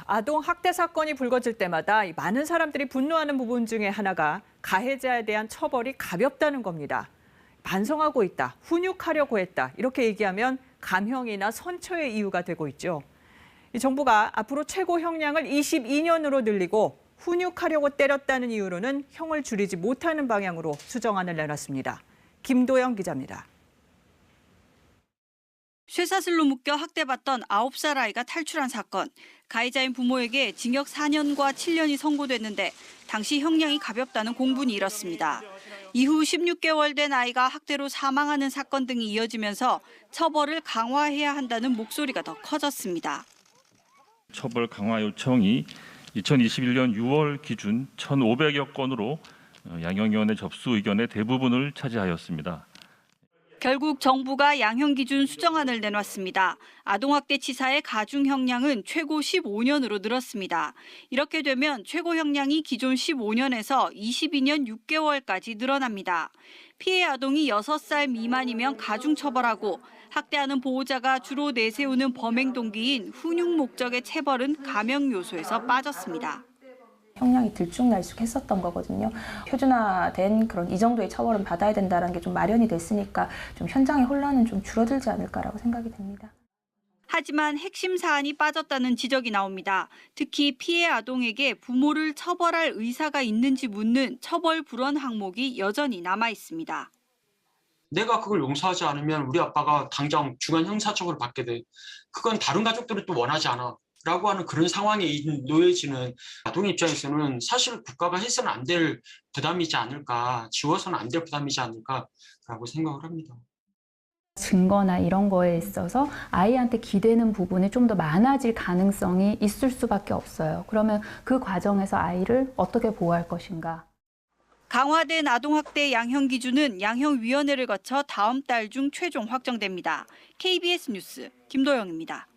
아동 학대 사건이 불거질 때마다 많은 사람들이 분노하는 부분 중에 하나가 가해자에 대한 처벌이 가볍다는 겁니다. 반성하고 있다, 훈육하려고 했다 이렇게 얘기하면 감형이나 선처의 이유가 되고 있죠. 이 정부가 앞으로 최고 형량을 22년으로 늘리고 훈육하려고 때렸다는 이유로는 형을 줄이지 못하는 방향으로 수정안을 내놨습니다. 김도영 기자입니다. 쇠사슬로 묶여 학대받던 9살 아이가 탈출한 사건. 가해자인 부모에게 징역 4년과 7년이 선고됐는데 당시 형량이 가볍다는 공분이 일었습니다. 이후 16개월 된 아이가 학대로 사망하는 사건 등이 이어지면서 처벌을 강화해야 한다는 목소리가 더 커졌습니다. 처벌 강화 요청이 2021년 6월 기준 1,500여 건으로 양형위원회 접수 의견의 대부분을 차지하였습니다. 결국 정부가 양형 기준 수정안을 내놨습니다. 아동학대 치사의 가중 형량은 최고 15년으로 늘었습니다. 이렇게 되면 최고 형량이 기존 15년에서 22년 6개월까지 늘어납니다. 피해 아동이 6살 미만이면 가중 처벌하고 학대하는 보호자가 주로 내세우는 범행 동기인 훈육 목적의 체벌은 감형 요소에서 빠졌습니다. 형량이 들쭉날쭉했었던 거거든요. 표준화된 그런 이 정도의 처벌은 받아야 된다는 게 좀 마련이 됐으니까 좀 현장의 혼란은 좀 줄어들지 않을까라고 생각이 됩니다. 하지만 핵심 사안이 빠졌다는 지적이 나옵니다. 특히 피해 아동에게 부모를 처벌할 의사가 있는지 묻는 처벌 불원 항목이 여전히 남아 있습니다. 내가 그걸 용서하지 않으면 우리 아빠가 당장 중한 형사처벌을 받게 돼. 그건 다른 가족들은 또 원하지 않아. 라고 하는 그런 상황에 놓여지는 아동 입장에서는 사실 국가가 해서는 안 될 부담이지 않을까, 지워서는 안 될 부담이지 않을까라고 생각을 합니다. 증거나 이런 거에 있어서 아이한테 기대는 부분이 좀 더 많아질 가능성이 있을 수밖에 없어요. 그러면 그 과정에서 아이를 어떻게 보호할 것인가. 강화된 아동학대 양형 기준은 양형위원회를 거쳐 다음 달 중 최종 확정됩니다. KBS 뉴스 김도영입니다.